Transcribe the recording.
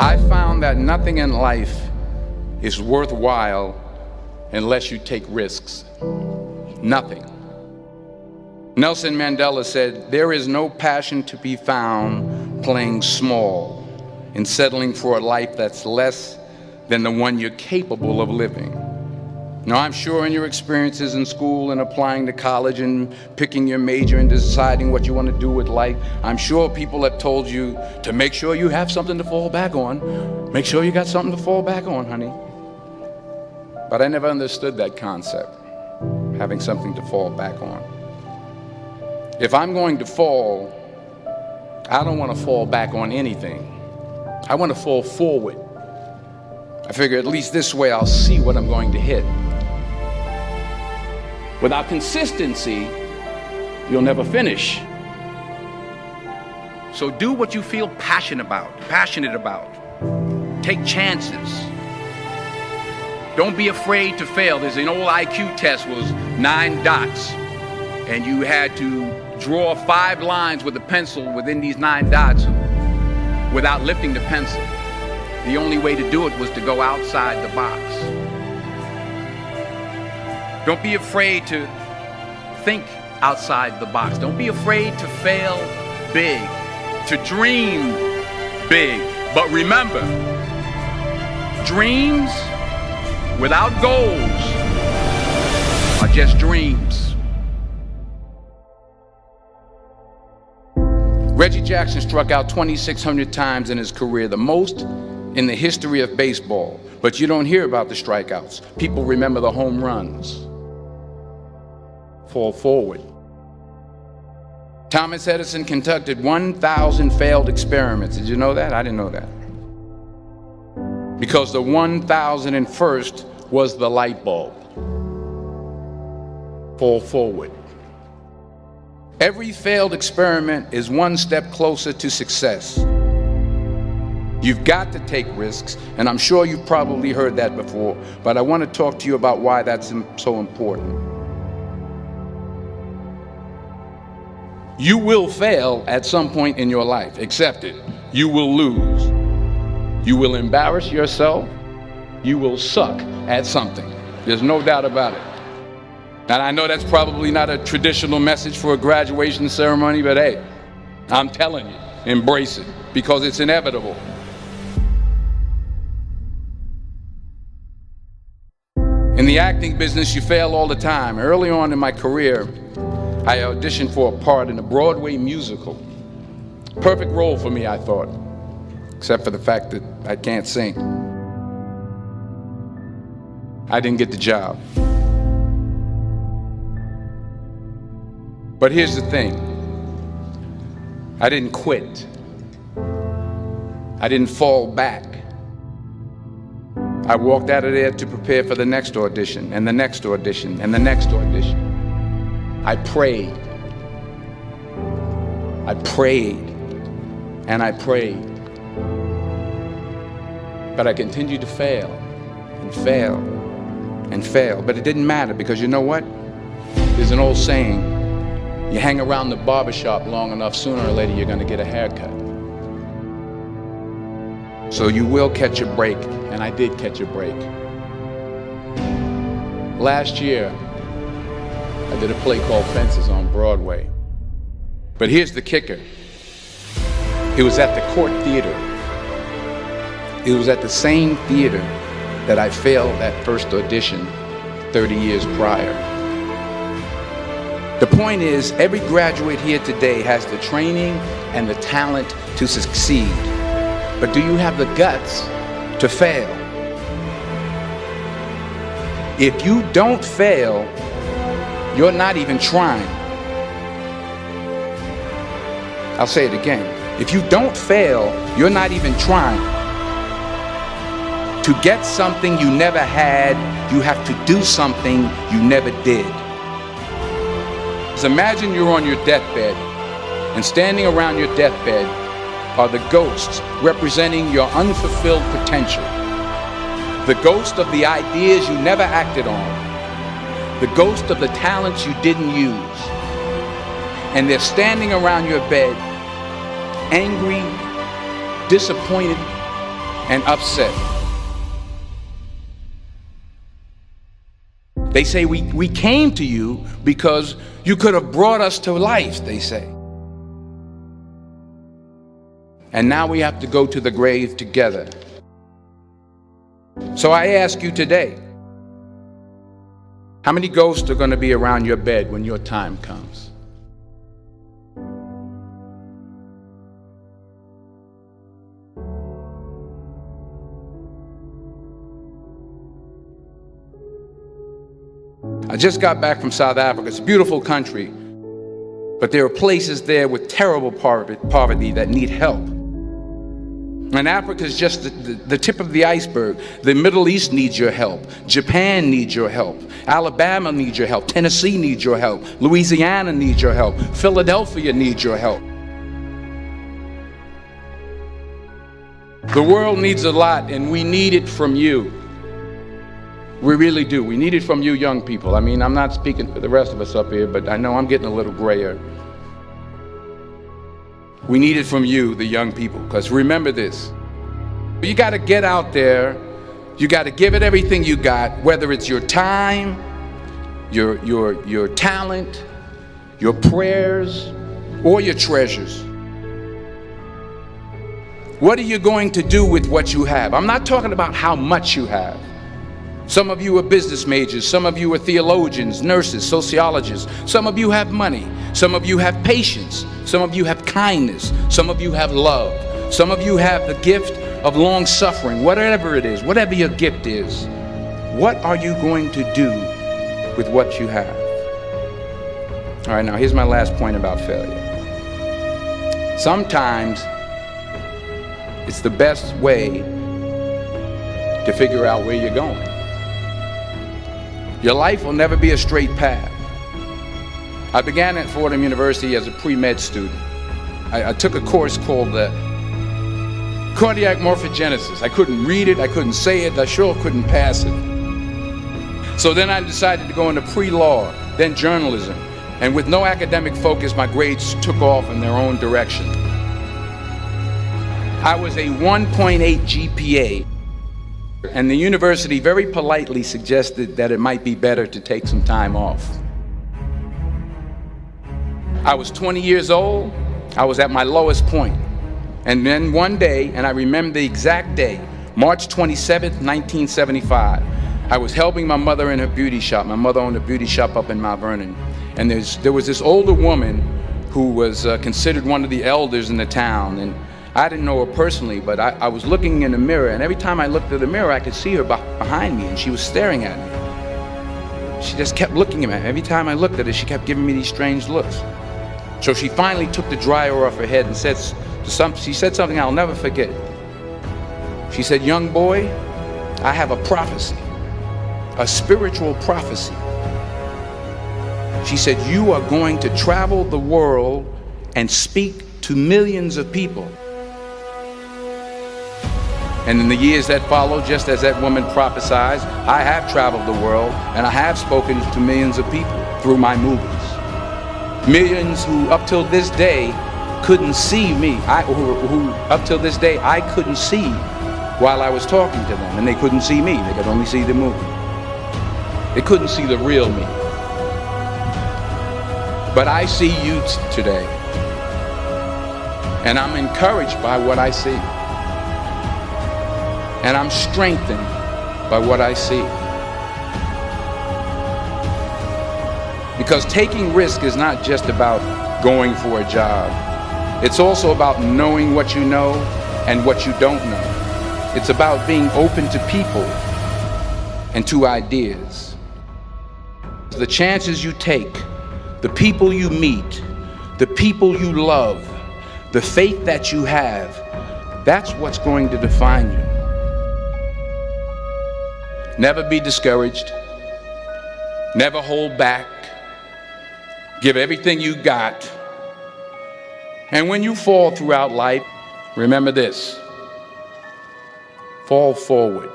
I found that nothing in life is worthwhile unless you take risks. Nothing. Nelson Mandela said, "There is no passion to be found playing small and settling for a life that's less than the one you're capable of living." Now, I'm sure in your experiences in school and applying to college and picking your major and deciding what you want to do with life, I'm sure people have told you to make sure you have something to fall back on. Make sure you got something to fall back on, honey. But I never understood that concept, having something to fall back on. If I'm going to fall, I don't want to fall back on anything. I want to fall forward. I figure at least this way I'll see what I'm going to hit. Without consistency, you'll never finish. So do what you feel passionate about. Take chances. Don't be afraid to fail. There's an old IQ test, was 9 dots, and you had to draw 5 lines with a pencil within these 9 dots without lifting the pencil. The only way to do it was to go outside the box. Don't be afraid to think outside the box. Don't be afraid to fail big, to dream big. But remember, dreams without goals are just dreams. Reggie Jackson struck out 2,600 times in his career, the most in the history of baseball. But you don't hear about the strikeouts. People remember the home runs. Fall forward. Thomas Edison conducted 1,000 failed experiments. Did you know that? I didn't know that. Because the 1,001st was the light bulb. Fall forward. Every failed experiment is one step closer to success. You've got to take risks, and I'm sure you've probably heard that before, but I want to talk to you about why that's so important. You will fail at some point in your life. Accept it. You will lose. You will embarrass yourself. You will suck at something. There's no doubt about it. And I know that's probably not a traditional message for a graduation ceremony, but hey, I'm telling you, embrace it, because it's inevitable. In the acting business, you fail all the time. Early on in my career, I auditioned for a part in a Broadway musical. Perfect role for me, I thought, except for the fact that I can't sing. I didn't get the job. But here's the thing. I didn't quit. I didn't fall back. I walked out of there to prepare for the next audition, and the next audition, and the next audition. I prayed. I prayed. And I prayed. But I continued to fail and fail and fail. But it didn't matter, because you know what? There's an old saying, you hang around the barbershop long enough, sooner or later you're going to get a haircut. So you will catch a break, and I did catch a break. Last year, I did a play called Fences on Broadway. But here's the kicker. It was at the Court Theater. It was at the same theater that I failed that first audition 30 years prior. The point is, every graduate here today has the training and the talent to succeed. But do you have the guts to fail? If you don't fail, you're not even trying. I'll say it again. If you don't fail, you're not even trying. To get something you never had, you have to do something you never did. So imagine you're on your deathbed, and standing around your deathbed are the ghosts representing your unfulfilled potential. The ghost of the ideas you never acted on. The ghost of the talents you didn't use. And they're standing around your bed, angry, disappointed, and upset. They say we came to you because you could have brought us to life, they say. And now we have to go to the grave together. So I ask you today, how many ghosts are going to be around your bed when your time comes? I just got back from South Africa. It's a beautiful country, but there are places there with terrible poverty that need help. And Africa is just the tip of the iceberg. The Middle East needs your help. Japan needs your help. Alabama needs your help. Tennessee needs your help. Louisiana needs your help. Philadelphia needs your help. The world needs a lot, and we need it from you. We really do. We need it from you young people. I mean, I'm not speaking for the rest of us up here, but I know I'm getting a little grayer. We need it from you, the young people, because remember this. You got to get out there. You got to give it everything you got, whether it's your time, your talent, your prayers, or your treasures. What are you going to do with what you have? I'm not talking about how much you have. Some of you are business majors, some of you are theologians, nurses, sociologists. Some of you have money, some of you have patience, some of you have kindness, some of you have love, some of you have the gift of long suffering. Whatever it is, whatever your gift is, what are you going to do with what you have? All right, now here's my last point about failure. Sometimes it's the best way to figure out where you're going. Your life will never be a straight path. I began at Fordham University as a pre-med student. I took a course called cardiac morphogenesis. I couldn't read it, I couldn't say it, I sure couldn't pass it. So then I decided to go into pre-law, then journalism. And with no academic focus, my grades took off in their own direction. I was a 1.8 GPA. And the university very politely suggested that it might be better to take some time off. I was 20 years old. I was at my lowest point. And then one day, and I remember the exact day, March 27th, 1975, I was helping my mother in her beauty shop. My mother owned a beauty shop up in Mount Vernon. And there was this older woman who was considered one of the elders in the town. And I didn't know her personally, but I was looking in the mirror, and every time I looked at the mirror, I could see her behind me, and she was staring at me. She just kept looking at me. Every time I looked at her, she kept giving me these strange looks. So she finally took the dryer off her head and she said something I'll never forget. She said, "Young boy, I have a prophecy, a spiritual prophecy." She said, "You are going to travel the world and speak to millions of people." And in the years that followed, just as that woman prophesied, I have traveled the world and I have spoken to millions of people through my movies. Millions who up till this day couldn't see me, who up till this day I couldn't see while I was talking to them, and they couldn't see me, they could only see the movie. They couldn't see the real me. But I see you today, and I'm encouraged by what I see. And I'm strengthened by what I see. Because taking risk is not just about going for a job. It's also about knowing what you know and what you don't know. It's about being open to people and to ideas. The chances you take, the people you meet, the people you love, the faith that you have, that's what's going to define you. Never be discouraged. Never hold back. Give everything you got. And when you fall throughout life, remember this: fall forward.